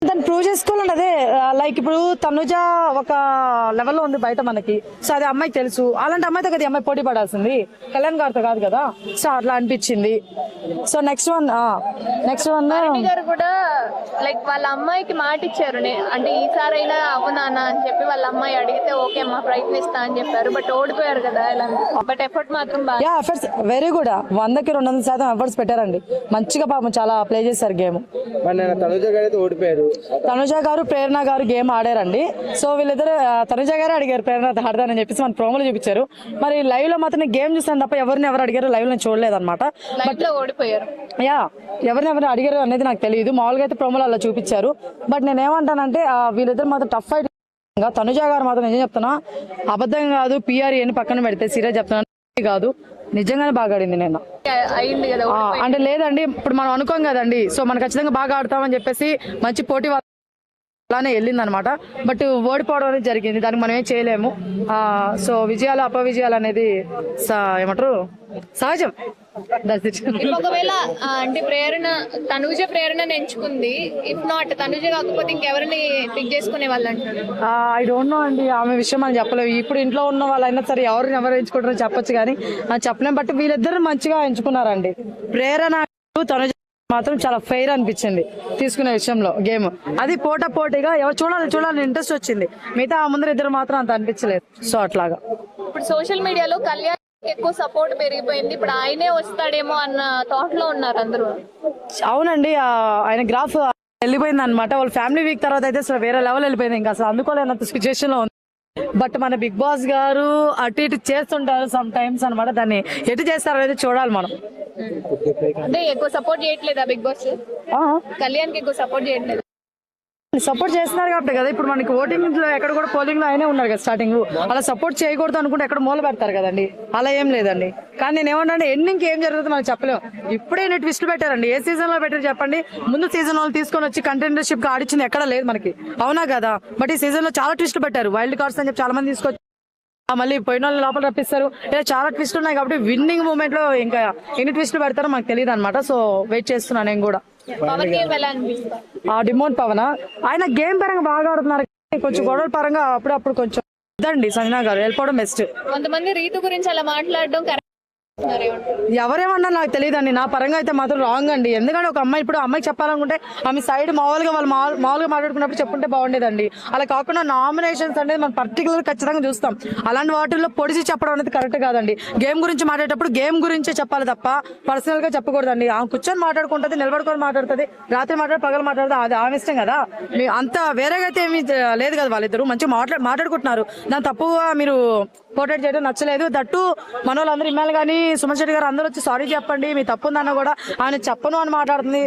దాన్ని ప్రూవ్ చేసుకోవాలండి. అదే లైక్ ఇప్పుడు తనుజ ఒక లెవెల్లో ఉంది బయట మనకి. సో అది అమ్మాయికి తెలుసు. అలాంటి అమ్మాయితో కదా ఈ అమ్మాయి పోటీ పడాల్సింది, కళ్యాణ్ గారితో కాదు కదా. సో అట్లా అనిపించింది. సో నెక్స్ట్ వన్ గారు కూడా లైక్ వాళ్ళ అమ్మాయికి మాట ఇచ్చారు, అంటే ఈసారైనా అవునానా అని చెప్పి వాళ్ళ అమ్మాయి అడిగితే ఓకే అమ్మా ప్రయత్నిస్తా అని చెప్పారు. బట్ ఓడిపోయారు కదా ఇలా. బట్ ఎఫర్ట్ మాత్రం బాగా. Yeah efforts very good. 100కి 200% ఎఫర్ట్స్ పెట్టారండి. మంచిగా పాపం చాలా ప్లే చేశారు గేమ్. తనుజ గారు అయితే ఓడిపోయారు. తనుజ గారు ప్రేరణ గారు గేమ్ ఆడారండి. సో వీళ్ళిద్దరు తనుజ గారు అడిగారు ప్రేరణ ఆడదానని చెప్పేసి మన ప్రోమోలు చూపించారు. మరి లైవ్ లో మాత్రం గేమ్ చూసాను తప్ప ఎవరు అడిగారు లైవ్ లో చూడలేదు అనమాట. బట్ ఓడిపోయారు. యా ఎవరు అడిగారు అనేది నాకు తెలియదు. మామూలుగా అయితే ప్రోమోలు అలా చూపించారు. బట్ నేను ఏమంటానంటే వీళ్ళిద్దరు మాత్రం టఫ్ ఫైట్. తనుజ గారు మాత్రం నిజం చెప్తున్నా, అబద్ధం కాదు, పిఆర్ఏ అని పక్కన పెడితే సీరియస్ చెప్తున్నాను కాదు, నిజంగానే బాగా ఆడింది. నేను అయింది కదా అంటే లేదండి, ఇప్పుడు మనం అనుకోం కదండి. సో మనం ఖచ్చితంగా బాగా ఆడతామని చెప్పేసి మంచి పోటీ అలానే వెళ్ళింది అనమాట. బట్ ఓడిపోవడం అనేది జరిగింది, దానికి మనం ఏం చేయలేము. సో విజయాలు అపవిజయాలు అనేది ఏమంటారు సహజం. ఒకవేళ అంటే తనుజ ప్రేరణ ఎంచుకుంది, ఇఫ్ నాట్ తనుజ కాకపోతే ఇంకెవరిని పిక్ చేసుకునే వాళ్ళు అంటారు. ఐ డోంట్ నో అండి, ఆమె విషయం అని చెప్పలేము. ఇప్పుడు ఇంట్లో ఉన్న వాళ్ళైనా సరే ఎవరు ఎంచుకుంటారో చెప్పొచ్చు కానీ చెప్పలేము. బట్ వీళ్ళిద్దరు మంచిగా ఎంచుకున్నారండి. ప్రేరణ తనుజ మాత్రం చాలా ఫెయిర్ అనిపించింది తీసుకునే విషయంలో గేమ్. అది పోటీగా ఎవరు చూడాలని ఇంట్రెస్ట్ వచ్చింది. మిగతా ముందర ఇద్దరు మాత్రం అంత అనిపించలేదు. సో అట్లాగా ఇప్పుడు సోషల్ మీడియాలో కళ్యాణ్ ఎక్కువ సపోర్ట్ పెరిగిపోయింది. ఇప్పుడు ఆయనే వస్తాడేమో అన్న థాట్ లో ఉన్నారు అందరూ. అవునండి, ఆయన గ్రాఫ్ వెళ్ళిపోయింది అనమాట. వాళ్ళ ఫ్యామిలీ వీక్ తర్వాత అయితే అసలు వేరే లెవెల్ వెళ్ళిపోయింది. ఇంకా అసలు అందుకోలేనంత సిచ్యువేషన్ లో ఉంది. బట్ మన బిగ్ బాస్ గారు అటు ఇటు చేస్తుంటారు సమ్ టైమ్స్ అనమాట. దాన్ని ఎటు చేస్తారో అయితే చూడాలి మనం. అంటే ఎక్కువ సపోర్ట్ చేయట్లేదా బిగ్ బాస్? కళ్యాణ్ కి ఎక్కువ సపోర్ట్ చేయట్లేదు. సపోర్ట్ చేస్తున్నారు కాబట్టి కదా ఇప్పుడు మనకి ఓటింగ్ లో ఎక్కడ కూడా పోలింగ్ లో అయినా ఉన్నారు కదా స్టార్టింగ్. అలా సపోర్ట్ చేయకూడదు అనుకుంటే ఎక్కడ మూల పెడతారు కదండి. అలా ఏం లేదండి. కానీ నేను ఏమన్నా ఎండింగ్ ఏం జరుగుతుందో మనం చెప్పలేము. ఇప్పుడే ట్విస్ట్ పెట్టారండి. ఏ సీజన్ లో పెట్టారు చెప్పండి? ముందు సీజన్ వాళ్ళు తీసుకొని వచ్చి కంటెండర్షిప్ గా ఆడిచ్చింది ఎక్కడ లేదు మనకి, అవునా కదా? బట్ ఈ సీజన్ లో చాలా ట్విస్ట్ పెట్టారు. వైల్డ్ కార్డ్స్ అని చెప్పి చాలా మంది తీసుకొచ్చి మళ్ళీ పోయిన వాళ్ళు లోపల రప్పిస్తారు. ఇలా చాలా ట్విస్ట్ ఉన్నాయి కాబట్టి విన్నింగ్ మూమెంట్ లో ఇంకా ఎన్ని ట్విస్ట్లు పెడతారో మాకు తెలియదు అనమాట. సో వెయిట్ చేస్తున్నాను నేను కూడా. డిమోన్ పవన్ ఆయన గేమ్ పరంగా బాగా ఆడుతున్నారు. కొంచెం గొడవల పరంగా అప్పుడప్పుడు కొంచెం ఇదండి. సంజనా గారు వెళ్ళిపోవడం బెస్ట్. కొంతమంది రీతు గురించి అలా మాట్లాడడం ఎవరేమన్నా నాకు తెలియదండి. నా పరంగా అయితే మాత్రం రాంగ్ అండి. ఎందుకంటే ఒక అమ్మాయి ఇప్పుడు అమ్మాయికి చెప్పాలనుకుంటే ఆమె సైడ్ మామూలుగా మాట్లాడుకున్నప్పుడు చెప్పుంటే బాగుండేదండి. అలా కాకుండా నామినేషన్స్ అనేది మనం పర్టికులర్ ఖచ్చితంగా చూస్తాం. అలాంటి వాటిల్లో పొడిచి చెప్పడం అనేది కరెక్ట్ కాదండి. గేమ్ గురించి మాట్లాడేటప్పుడు గేమ్ గురించే చెప్పాలి తప్ప పర్సనల్ గా చెప్పకూడదండి. ఆమె కూర్చొని మాట్లాడుకుంటుంది, నిలబడుకొని మాట్లాడుతుంది, రాత్రి పగలు మాట్లాడుతుంది. అది ఆమె ఇష్టం కదా. అంత వేరేగా అయితే ఏమీ లేదు కదా. వాళ్ళిద్దరు మంచిగా మాట్లాడుకుంటున్నారు. దాని తప్పుగా మీరు పోర్ట్రేట్ చేయడం నచ్చలేదు. దట్టు మన వాళ్ళందరూ ఇమ్మాయిల్ కానీ సుమన్ శెట్టి గారు అందరూ వచ్చి సారీ చెప్పండి, మీ తప్పు ఉందన్న కూడా ఆయన చెప్పను అని మాట్లాడుతుంది.